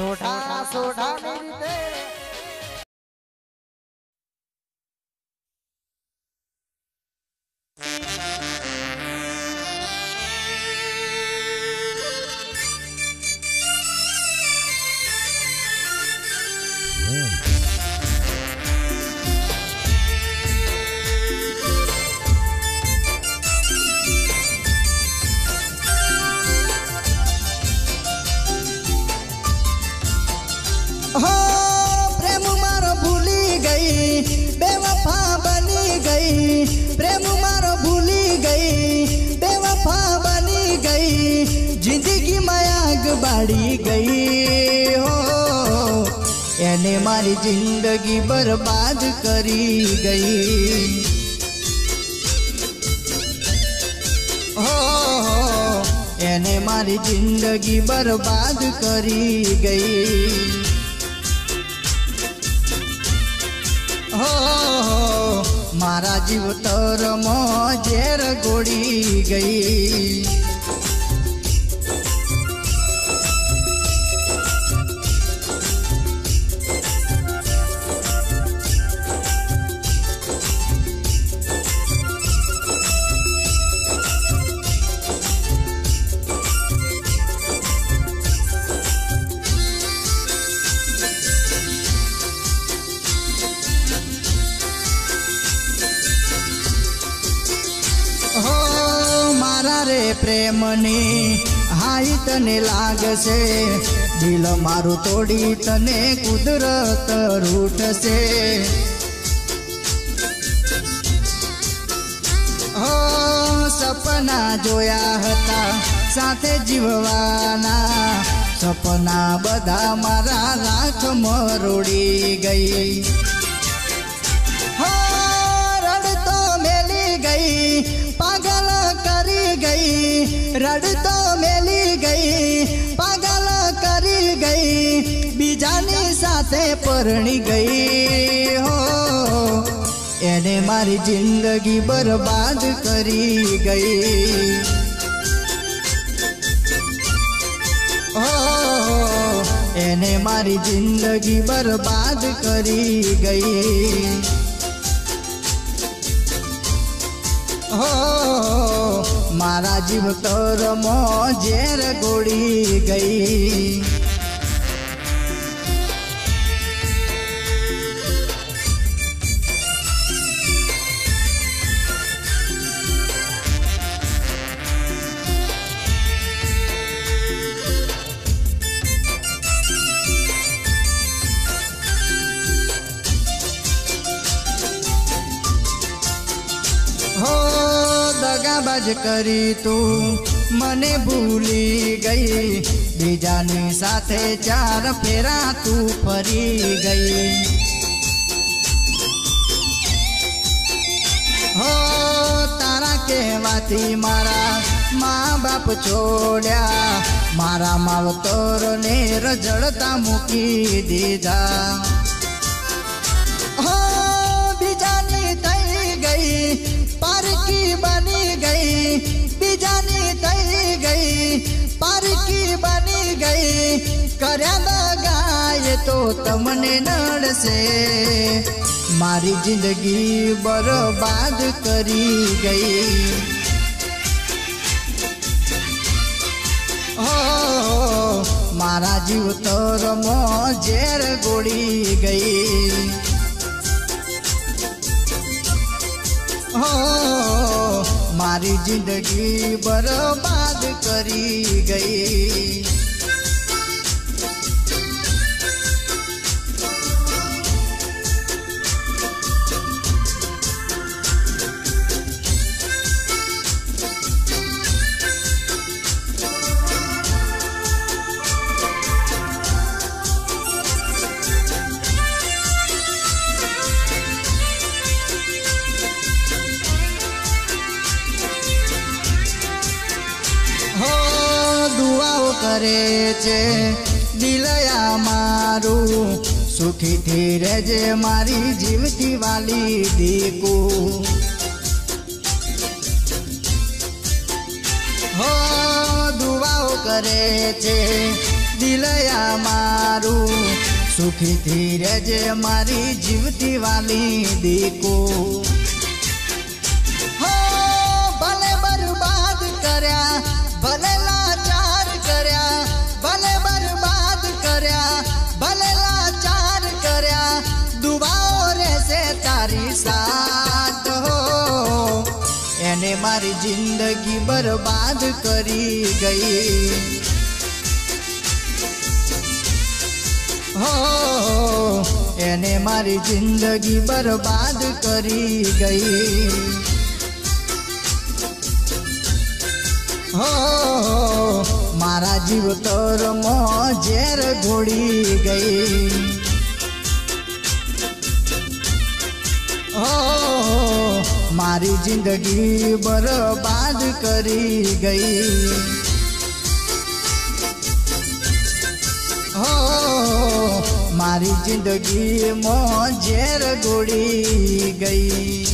सोढ़ा सोढ़ा मेरी दे हो प्रेम मारो भूली गई बेवफा बनी गई प्रेम मारो भूली गई बेवफा बनी गई जिंदगी में आग बाड़ी गई हो एने मारी जिंदगी बर्बाद करी गई हो एने मारी जिंदगी बर्बाद करी गई हो मारा जीव तर मोजेर गोड़ी गई हो मारा रे प्रेमनी हाई तने लागसे दिल मारू तोड़ी तने कुदरत रूठसे हो सपना जोया हता साथे जीववाना सपना बधा मारा लाख मरोड़ी गई हो रड़ तो मेली गई पागल करी गई रड़ तो मेली गई पागल करी गई बीजानी साथे परणी गई हो एने मारी जिंदगी बर्बाद करी गई हो एने मारी जिंदगी बर्बाद करी गई हो मारा जीव तर मोजेर गोड़ी गई हो दगाबाज करी तू मने भूली गई बीजानी साथे चार फेरा तू फरी गई हो तारा कहवाती मारा माँ बाप छोड़या मारा मावतर ने रजड़ता मुकी दीधा हो बीजानी थई गई पार की बनी गई बीजानी थई गई पार की बनी गई कर्या दगाए तो तमने नड़ से मारी जिंदगी बर्बाद करी गई हो मारा जीव तर मोजेर गोड़ी गई हो मारी जिंदगी बर्बाद करी गई हो दुआओ करे छे दिलया मारू सुखी थी रेजे मारी जीवती वाली दीकू हो दुआओ करे छे દિલયા મારું સુખીથી રહેજે મારી જીવતી વાલી દીકુ હો ભલે બરબાદ કર્યા ભલે લાચાર કર્યા ભલે બરબાદ કર્યા ભલે લાચાર કર્યા દુબાઓ રહેશે તારી સાથ હો એને મારી જિંદગી બરબાદ કરી ગઈ हो एने मारी जिंदगी बर्बाद करी गई हो मारा जीव तोर मोजेर घोड़ी गई हो मारी जिंदगी बर्बाद करी गई हो मारी जिंदगी मोजेर गोड़ी गई।